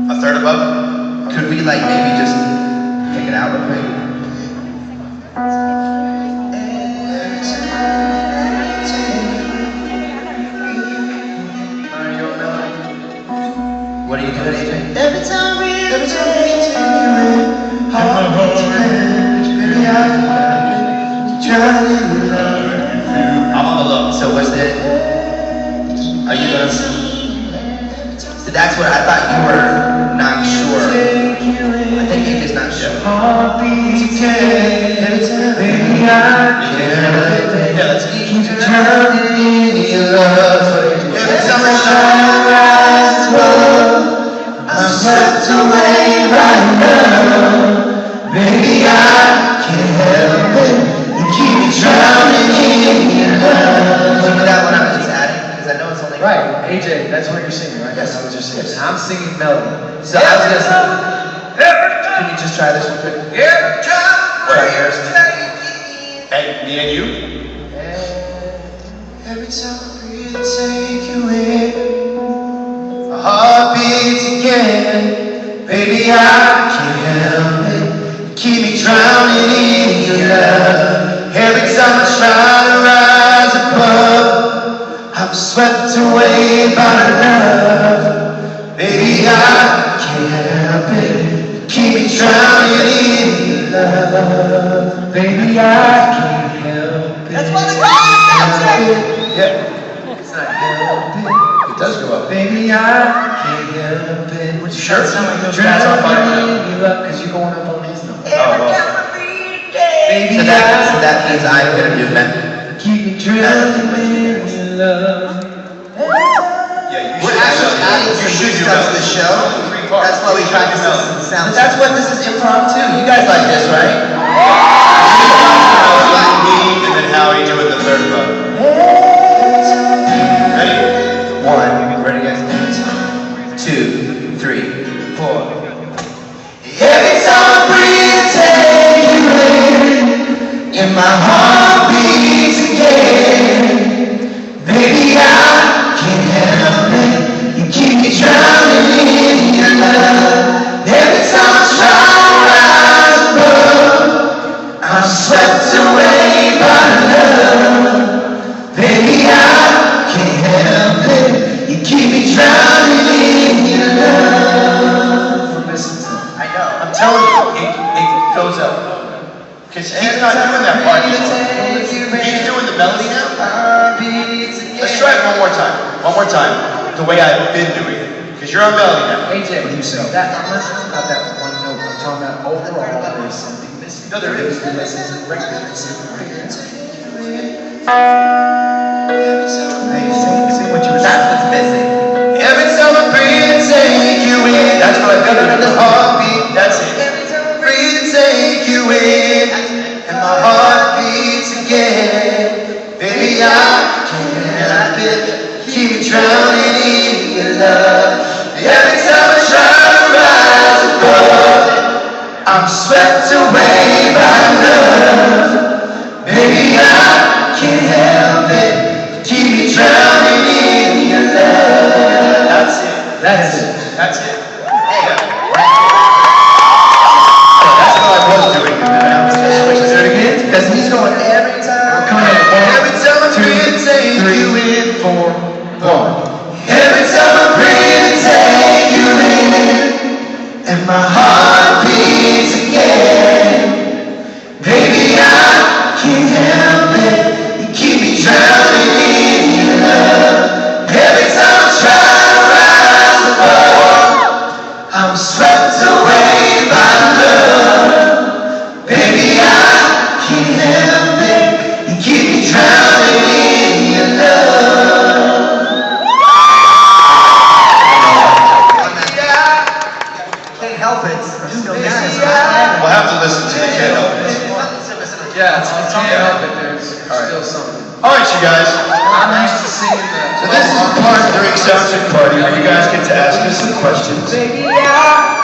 A third above? Could we like maybe just pick it out real quick? What are you doing, AJ? Every time we take you in, I'm on the low. So what's the? Are you gonna? So that's what I thought you were not sure. I think AJ's not sure. Yeah, let's keep every summer sunrise above. I'm swept away right now. Baby, I can't help it. You keep me drowning in your love. You know that one I was just adding? Because I know it's only... Right, AJ, that's what you're singing, right? Yes. That's what you're singing. I'm singing melody. So I was gonna say... Can you just try this real quick? Try yours. Hey, me and you? Every time I breathe, I take you in. My heart beats again. Baby, I can't help it. Keep me drowning in your love. Every time I try to rise above, I'm swept away by love. Baby, I can't help it. Keep me drowning in your love. Baby, I can't help it. That's what the Yeah. It's not help it. It does go up. Baby, I can't help it. Would you sure sound like those guys on fire now? Because you're going up on these numbers. Oh, well. Baby, So that means I'm gonna do that. keep me drowning in your love. Yeah, We're actually adding some new stuff to the show. That's why we practice the sound. But that's what this is impromptu. You guys like this, right? Me and then Howie doing the third above. Ready? 1, ready guys? 2, 3, 4. Every time I breathe, I take you in, and my heart beats again. Baby, I can't help it. You keep me drowning in your love. Every time I try to rise above, I'm swept away by love. Baby, I can't help it. You keep me drowning in your love. I know. I'm telling you, it goes up. Because he's not doing that part anymore. He's doing the melody now. Let's try it one more time. One more time. The way I've been doing it. Because you're on melody now. AJ, when you say that, I'm not talking about that one note. I'm talking about overall there's something missing. No, there is. Say what you were. That's what's missing. Every time I breathe and take you in, That's what I've got another heartbeat. That's it. Every time I breathe and take you in, and my heart beats again. Baby, I can't help it. Keep me drowning in your love. Every time I try to rise above, I'm swept away by love. Baby, I can't help it. Keep me drowning in your love. That's it. That's it. That's it. That's how I was doing it. Is it again? Because he's going every time. Come in. Every time I breathe and take you in. 4, 1. Every time I breathe and take you in, and my heart beats again. Baby, I can't help it. You keep me drowning in your love. Every time I try to rise above, I'm swept away by love. Baby, I can't help it. You keep me drowning in your love. Can't help it. We'll have to listen to the Can't Help It. Yeah, it's can't help it. There's still something. Alright, you guys. I'm used to singing the. So this is part 3 sound check party where you guys get to ask us some questions. Baby, I